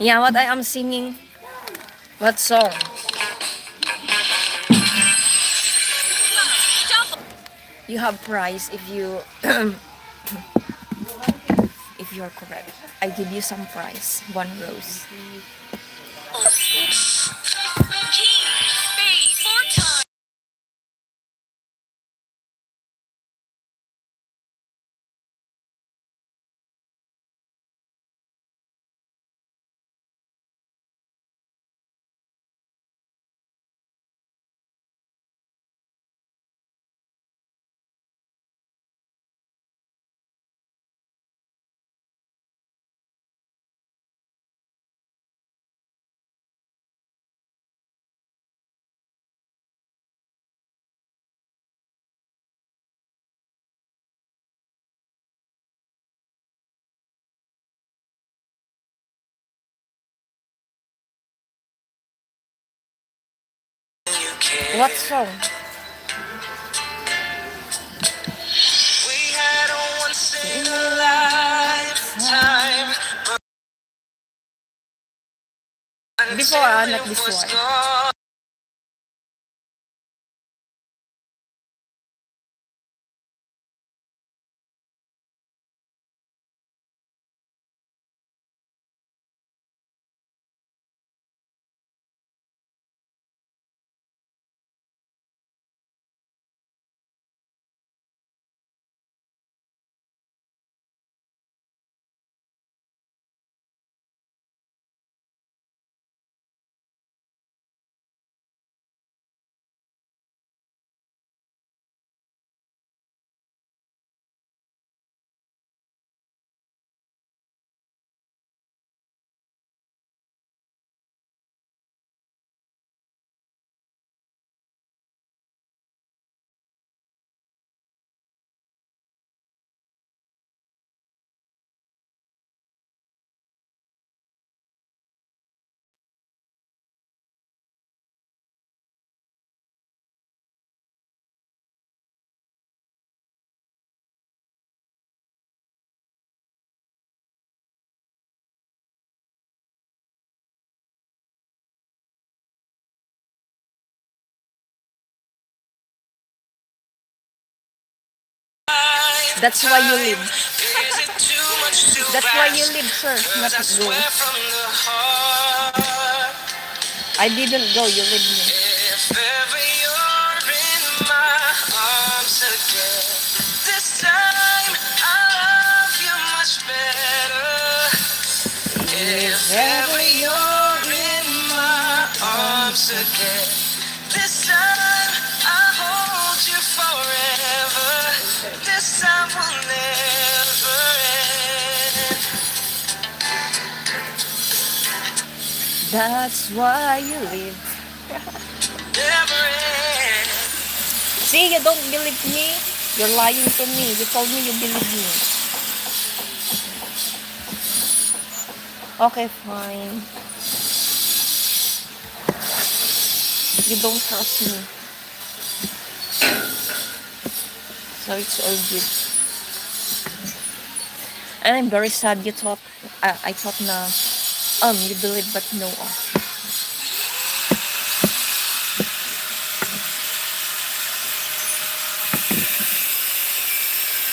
Yeah, what I am singing? What song? You have prize if you if you are correct. I give you some prize. 1 rose. What song? We had a once in a lifetime. Before, not this one. That's why you live. That's why you live, sir. Not go. I didn't go. You live me. If ever you're in my arms again, this time I love you much better. If ever you're in my arms again, this time I hold you forever. This time will never end. That's why you live. Never end. See, you don't believe me. You're lying to me. You told me you believe me. Okay, fine. You don't trust me. So it's all good. And I'm very sad you thought, I thought na, you believe but no.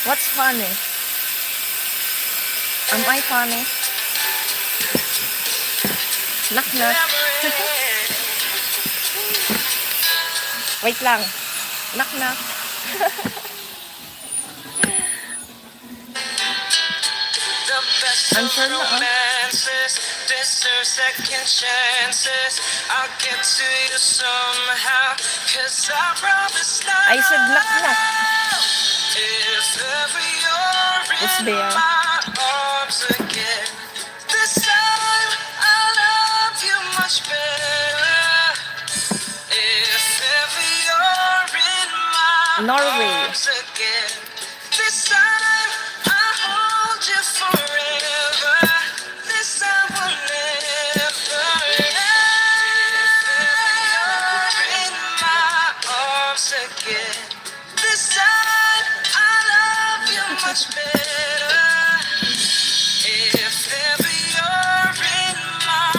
What's funny? Am I funny? Knock knock. Wait lang. Knock knock. Answer na romances deserve second chances. I'll get to you somehow, 'cause I promise not. I said knock knock. If ever you're Who's in there? my arms again, this time I'll love you much better. If ever you're in my Norway. arms again, this time I'll hold you forever. This time will never end. If ever you're in my arms again, this time I love you much better. If ever you're in my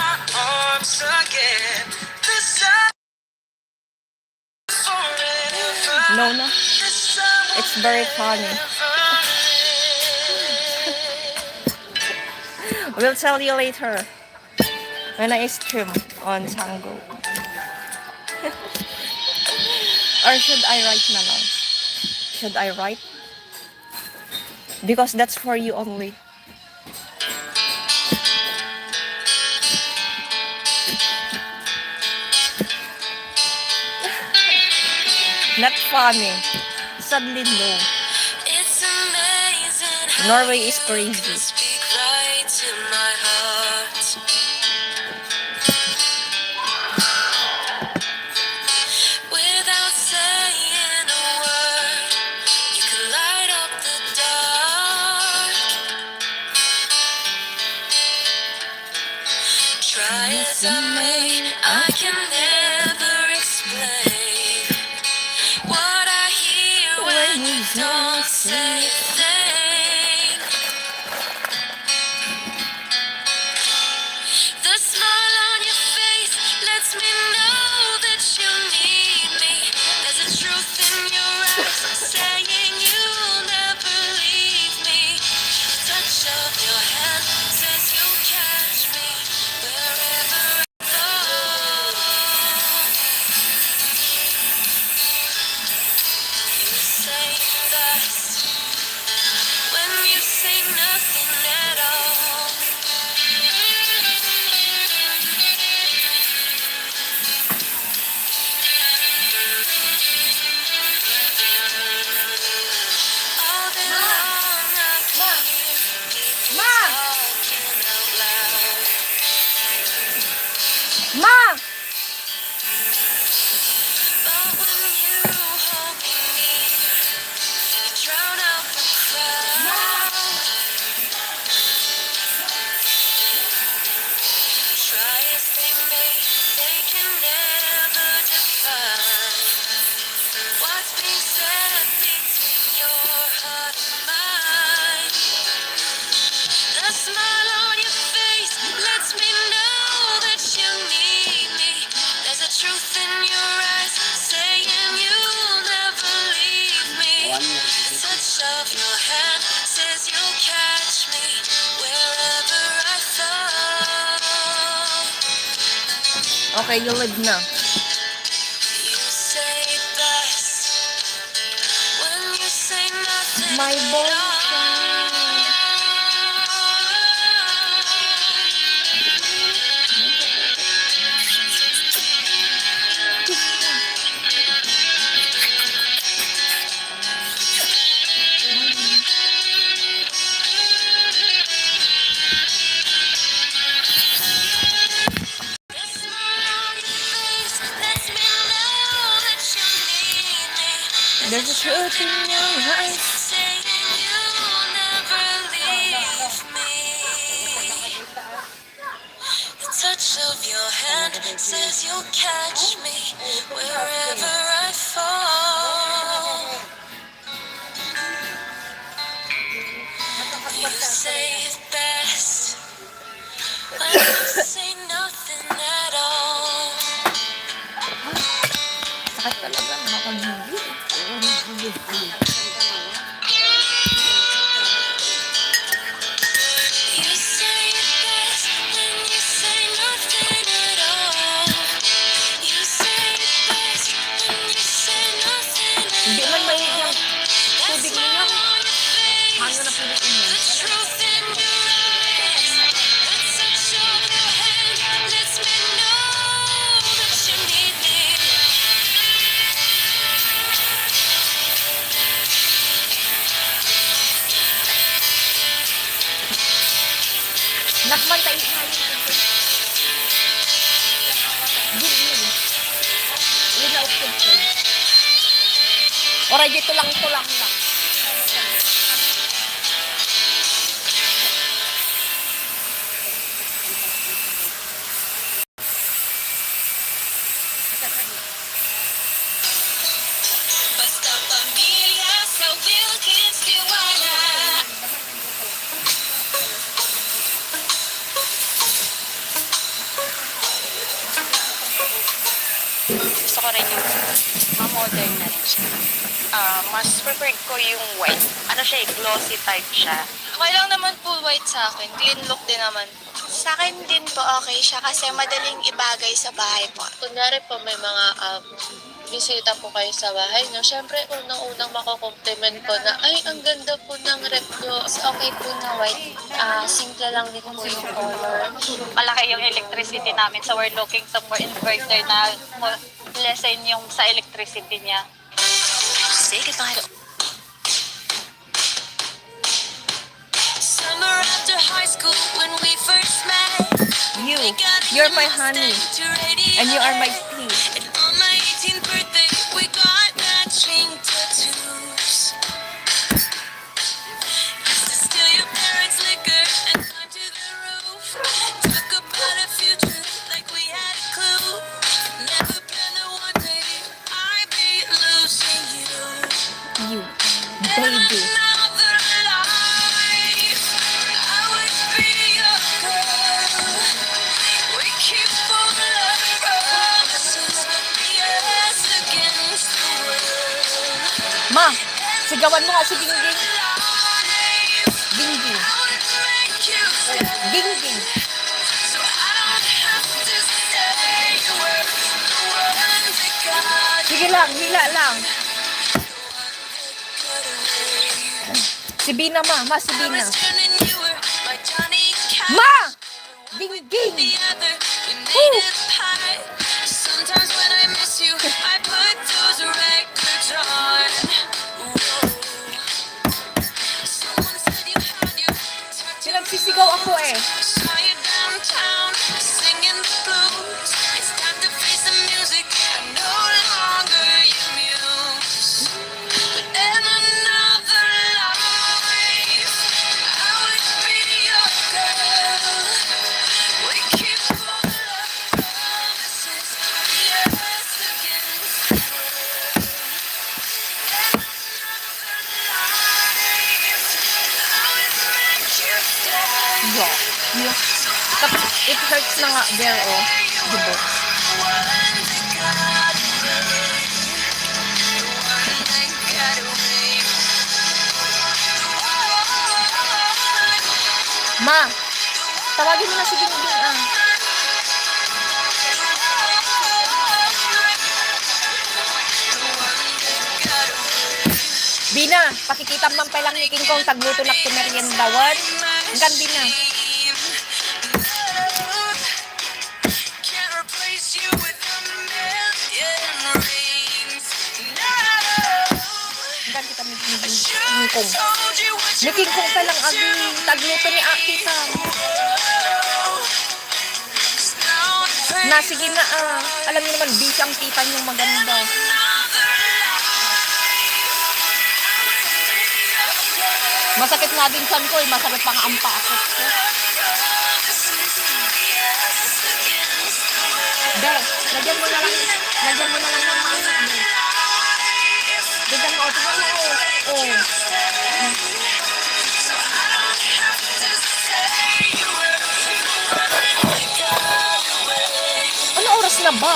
It's very funny. We'll tell you later when I stream on Tango. Or should I write na lang? Should I write? Because that's for you only. Not funny. Sadly, no. It's amazing how Norway is you crazy. can speak right to my heart. Without saying a word, you can light up the dark. Try as I may, I can never explain what I hear when you don't say a thing. The smile on your face lets me know that you need me. There's a truth in your eyes saying you'll never leave me. The touch of your hand says you'll catch me wherever I go. You say best when you say nothing at all. All day long I can hear people talking out loud. Ma! But when you hold me near, you drown out the crowd. Try as they may, they can never define what's being said between your heart and mine. The smile on your face lets me know that you need me. There's a truth in your eyes saying you'll never leave me. The touch of your hand says you'll catch me wherever I fall. Okay, you live na. You say best when you say nothing My at boyfriend. The smile on your face lets me know that you need me. There's a truth in your eyes. Saying you'll never leave me. The touch of your hand says you'll catch me wherever I fall. You say it best when you say nothing at all. Sakit talaga, nakakagigil. You say it best when you say nothing at all. You say it best when you say nothing Hindi at man may all. yung That tubig smile niya. on your face, Hangin na pwede the inom. truth in your eyes, the touch of your hand lets me know that you need me. Nakmantay na yun. Gil. Without control. Oray, dito lang, ito lang. Basta pamilya sa Wilkins Tiwala. Gusto ko rin yung modern na rin siya. mas preferred ko yung white. Ano siya, glossy type siya. Okay lang naman po white sa akin. Clean look din naman. Sa akin din po okay siya kasi madaling ibagay sa bahay po. Kunyari po may mga bisita po kayo sa bahay nyo, syempre unang-unang mako-compliment ko na, ay, ang ganda po ng rep nyo. Mas okay po na white. Simple lang din po yung color. Malaki yung electricity namin, so we're looking to more inverter na lessen yung sa electricity niya. Say goodbye to summer after high school when we first met. You're my honey, and you are my tea. And on my 18th birthday, we got matching tattoos. Used to steal your parents' liquor and climb to the roof. Talk about a future like we had a clue. Never planned that one day I'd be losing you. You, In baby. another life, I would be your girl. We keep all our promises, yes against the world. Ma, sigawan mo nga si Bingbing. Life, Bingbing. I would make you stay, Bingbing. so I don't have to stay. We're the ones that got Sige lang, hila lang. Si Bina, ma. Si I Bina. was turning, you were my Johnny Cash. Ma! The Bingbing. other, we made it pie. Sometimes when I miss you, I put those records on. Whoa. Someone said you had your tattoo. Pinagsisigaw ako eh. Saw you downtown, singing the blues. It's time to face the music. I'm no longer your muse. But in another life, I would be your girl. We keep all our promises, yes against the world. In another life, I would make you stay. Yeah. Yeah. Tapos, it hurts na nga there, oh. Diba? Ma, tawagin mo na si Bingbing, ah. Bina, pakikitam man palang ni King Kong tagluto na kumeriendawan. Ang gandi na. Can't replace you with a million rings. No. Ang gandi kami ni King Should've Kong. told you what Ni King Kong palang agi tagluto ni Akita. Na, sige na, ah. Alam niyo naman, busy ang tita niyong maganda. Masakit nga din san ko, eh. Masakit pa nga ang pakot ko. Be, lagyan mo na lang ng manok, be. Bigyan mo, tignan mo, oh. Ano oras na ba?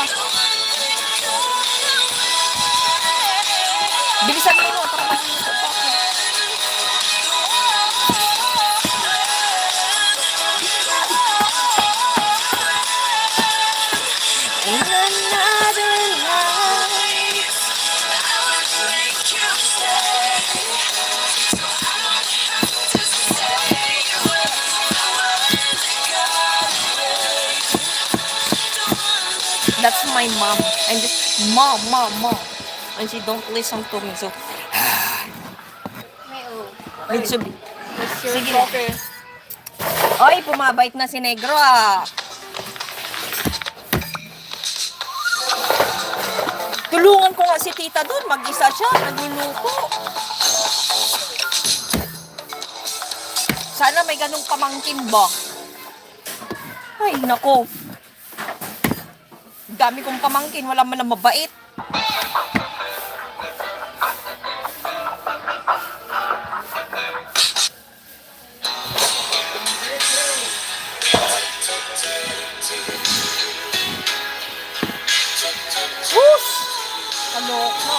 Bilisan mo, para mahinuto pa ako. In another life, that's my mom. And just mom. And she don't listen to me. So, need to be. Sige. Oy, pumabait na si Negro, ah. Tulungan ko nga si tita doon. Mag-isa siya. Nagluluto. Sana may ganung pamangkin ba? Ay, nako. Dami kong pamangkin. Wala man na mabait. Whoosh! Kalok mo.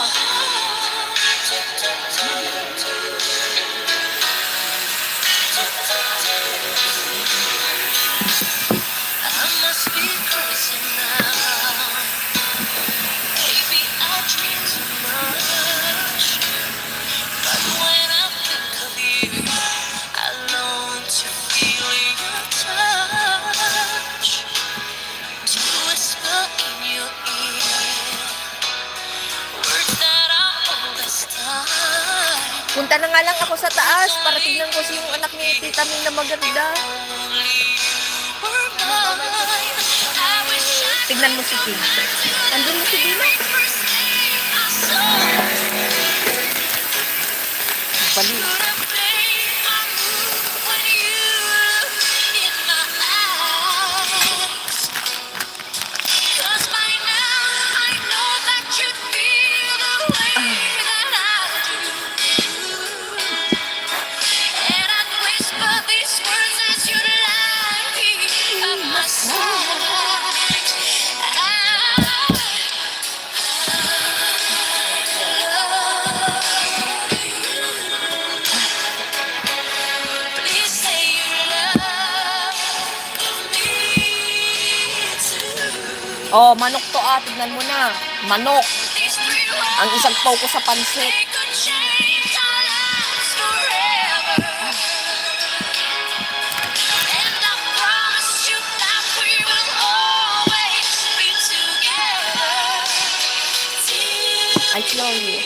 Punta na nga lang ako sa taas para tignan ko si yung anak ni Tita Ming na maganda. Tignan mo si Kim. Nandun mo si Dina. Bali. Oh, manok to tignan mo na. Manok. Ang isang paw ko sa pansit. I tell you.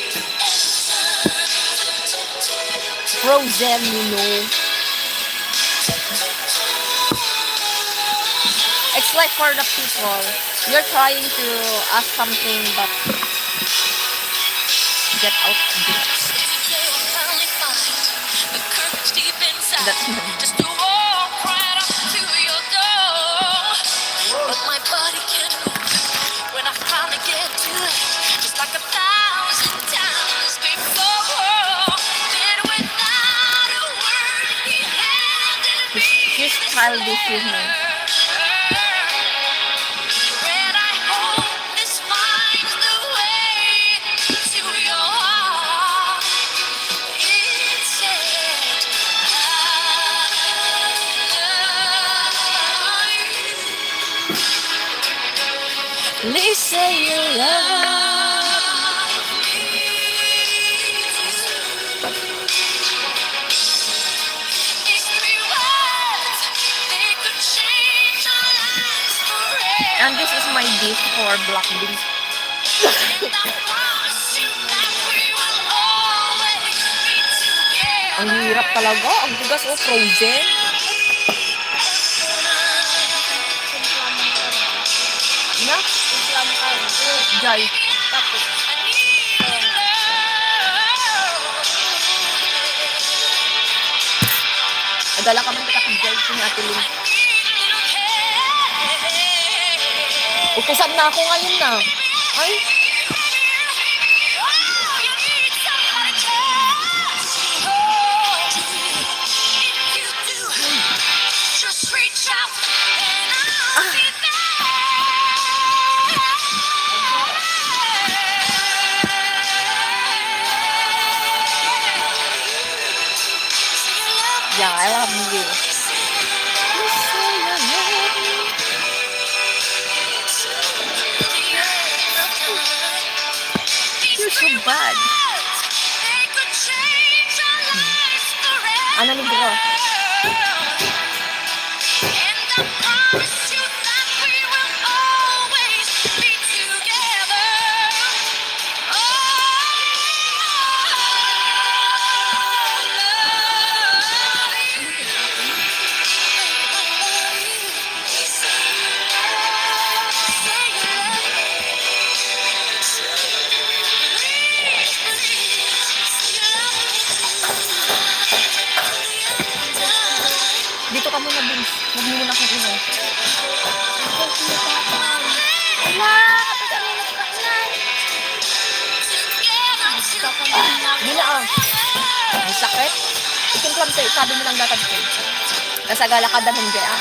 Frozen, you know. It's like for the people. You're trying to ask something, but get out of this. That's not. Just to walk right up to your door. But my body can't move when I finally get to it. Just like 1,000 times before. Then without a word, he handed me Just try this with me. when I hope this finds the way to your heart. It said, Listen, you love. These 3 words, they could change our lives forever. And this is my dish for black beans. And I promise you that we will always be together. Ang hirap talaga. Ang tigas, oh, frozen. Na? Jai. Tapos. Adala ka man kita kay Jai. Sinatiling. Utusan na ako ngayon na. Ay. Just reach out and I'll be Yeah, I love you. You're so bad. Ano ni bro? Dito ka muna, Vince. Huwag mo muna kung ino. Wala! Hindi na ah. Ang sakit. Ikimplam sa'yo. Sabi mo lang datag ko. Kasagala ka danon kaya ah.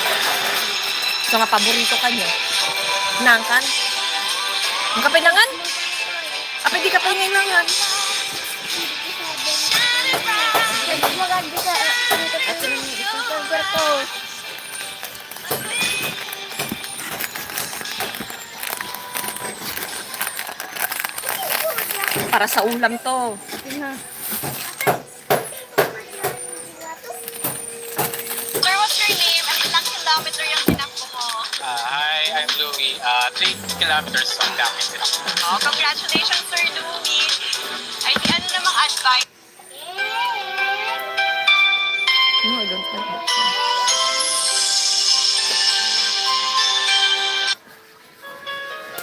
So nga paborito ka niyo. Nangkan? Ang kapilangan? Apa di kapilangan? Para sa ulam to. Sir, what's your name? At ilang kilometer yung tinakbo mo? Hi, I'm Louie. 3 kilometers from Dapat. Oh, congratulations, Sir Louie. Ay, ano namang advice?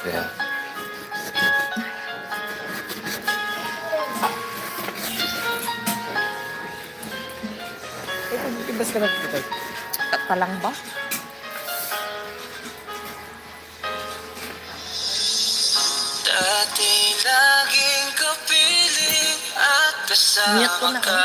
Yeah. Ibas ka na dito. Talang ba? Dati laging kapiling at Mute ko kasama na, ka.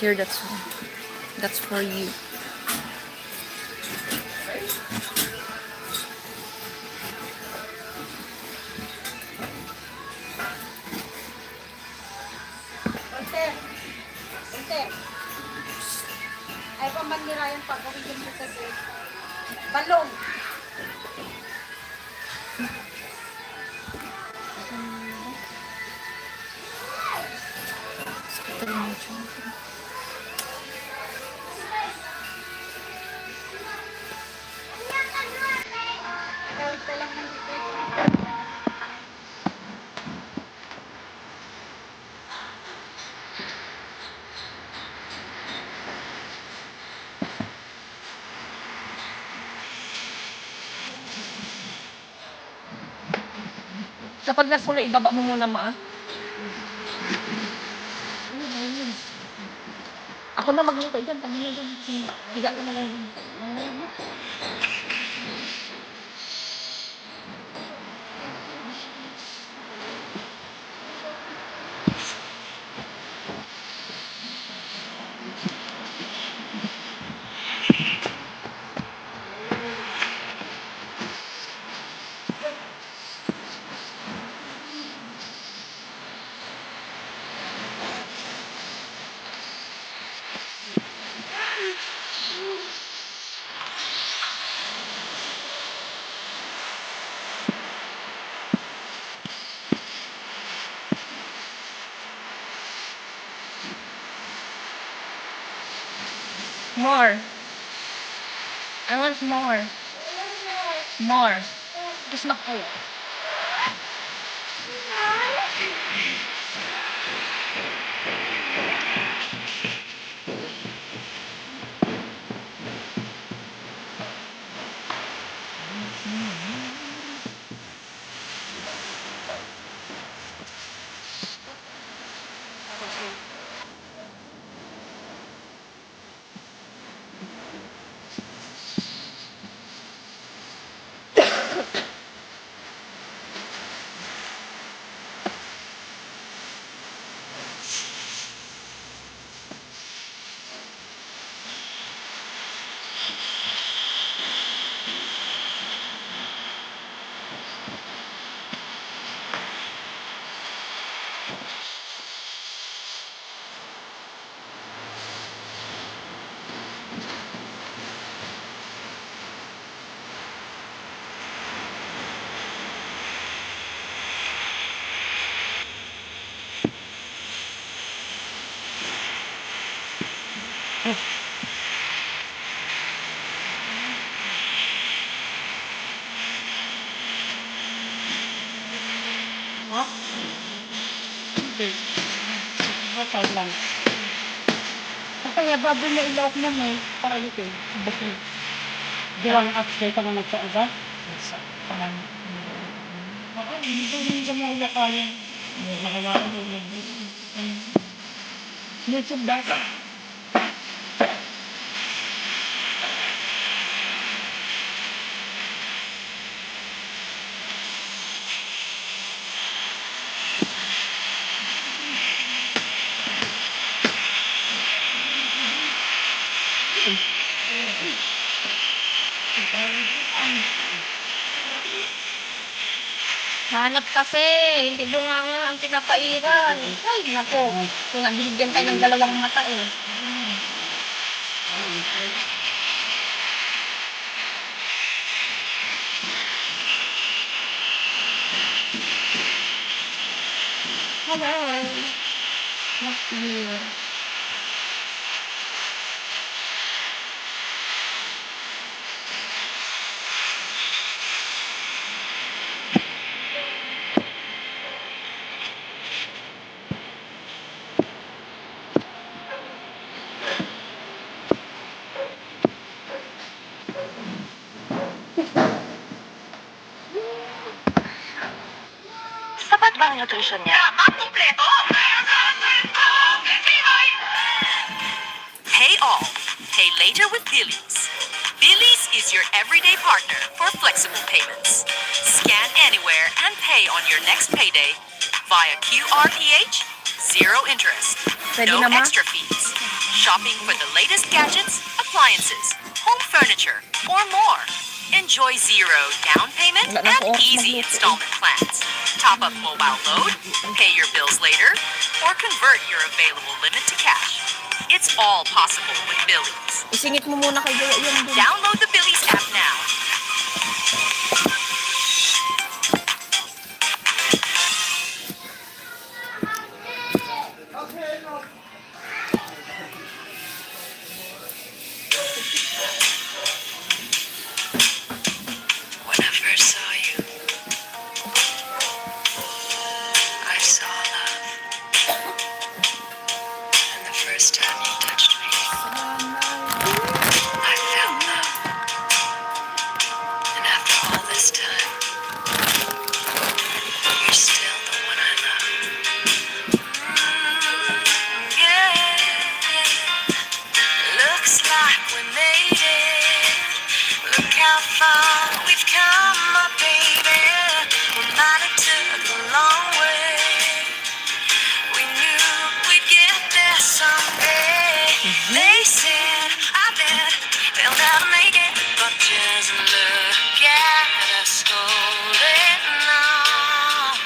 Here, that's for you. Ay, pamandira yung pagkawin mo sa balong. Kapag nasulo, ibaba mo muna, ma. Ako na magluto dyan. Tama na dyan. Higa ka na lang. More. I want more. More. Gusto na ko. lang. Kaya baboy na ilawak na may para dito eh. Bukod. Di lang at kaya ka na nagsaada. Parang, hindi ka mo ulit kaya. Makamaan ko ulit. YouTube data. Hanap kape. Hindi doon nga ang pinapairan. Ay, nako. Kung binigyan tayo ng 2 mata eh. Hello. What's here? Sapat ba ang nutrisyon niya? Pay all. Pay later with Billy's. Billy's is your everyday partner for flexible payments. Scan anywhere and pay on your next payday via QRPH, zero interest, Pwede no na, Ma? extra fees. Shopping for the latest gadgets, appliances, home furniture, or more. Enjoy zero down payment Wala na and ako oras easy magluto. installment plans. Top up mobile load, pay your bills later, or convert your available limit to cash. It's all possible with Billy's. Isingit mo muna kay Gaya yun dun. Download the Billy's app now. When I first saw you, I saw love. And the first time you touched me, I felt love. And after all this time, you're still the one I love. Yeah. Looks like we made it. Look how far we've come, my baby. We might have took a long way. We knew we'd get there someday. They said, I bet they'll never make it. But just look at us holding on.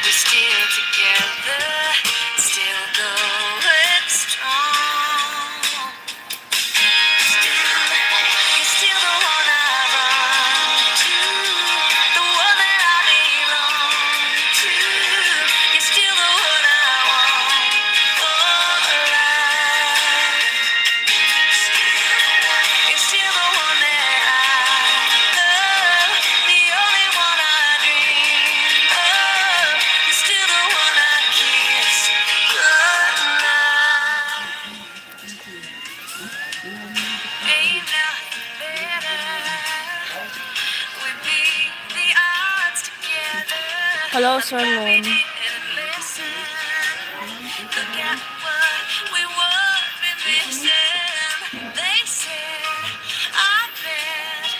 We're still together, still going strong. You're still the one I run to, the one that I belong to. You're still the one I want for life. You're still the one that I love, the only one I dream of. You're still the one I kiss goodnight. Ain't nothing better. We beat the odds together. Hello, Sir We Lon. didn't listen. Look at what we were missing. They said, I bet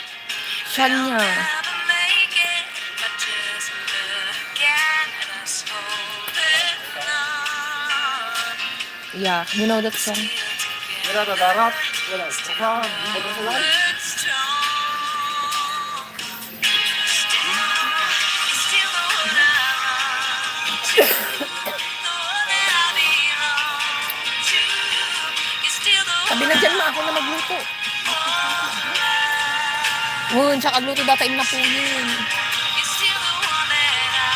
Siya they'll niya. never make it. But just look at us holding on. Yeah, you know that song. Still together. Good strong. You're still the one I run to, the one that I belong to. You're still the Sabi one na dyan, Ma, ako na magluto. Ngun, tsaka gluto data na po yun. You're still the one that I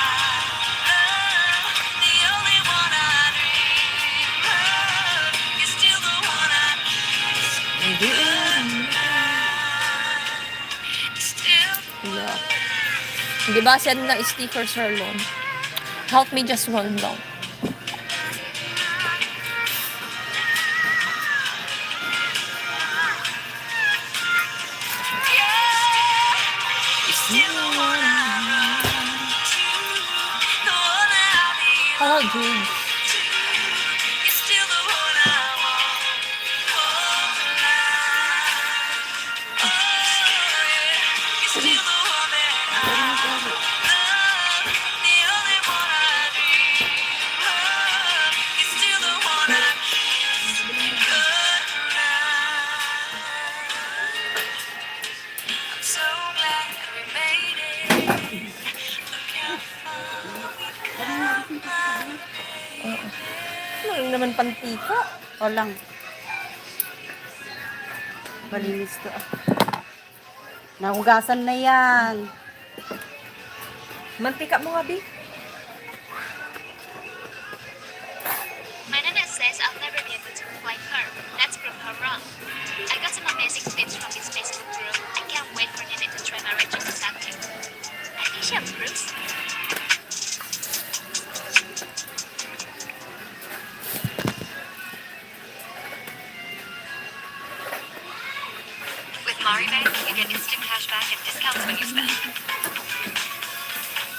love, the only one I dream of. You're still the one I kiss. Hindi. Still Yeah. Di ba, send na sticker, Sir Lon. Help me just one lang. Oh, dude. You're still the one I want. Oh, yeah. You're still the one that I love. The only one I dream of. You're still the one I kiss goodnight. I'm so glad we made it. Look how far we've come, my baby. Ano naman pantika? Walang. Malinis to ah. Nahugasan na yan. Mantika mo nga, Bi. My nana says I'll never be able to look like her. Let's prove her wrong. I got some amazing tips from this Facebook group. I can't wait for Nene to try my Rachel's tattoo. I think she approves. With MariBank, you get instant cashback and discounts when you spend.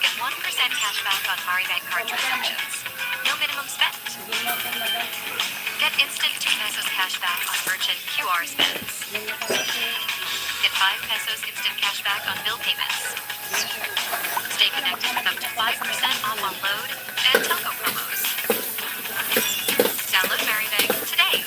Get 1% cashback on MariBank card transactions. No minimum spend. Get instant 2 pesos cashback on merchant QR spends. Get 5 pesos instant cashback on bill payments. Stay connected with up to 5% off on load and telco promos. Download MariBank today.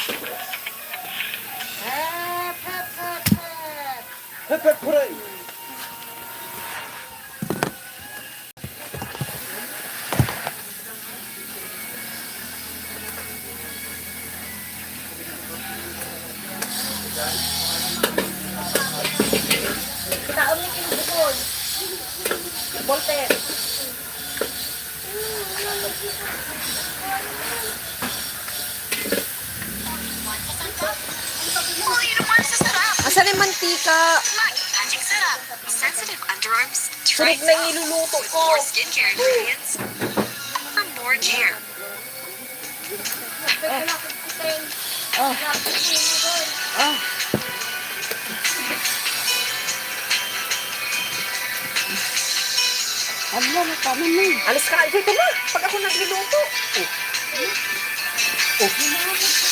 Taon niya kinubukol. Voltaire. Oh, you know what's sarap? Asan yung mantika? Magic sarap. Sensitive underarms. Sunog na yung niluluto ko. More skincare ingredients for more cheer. Ano na kanan na eh. Alis ka. Dito na. Pag ako nagluluto. Oh.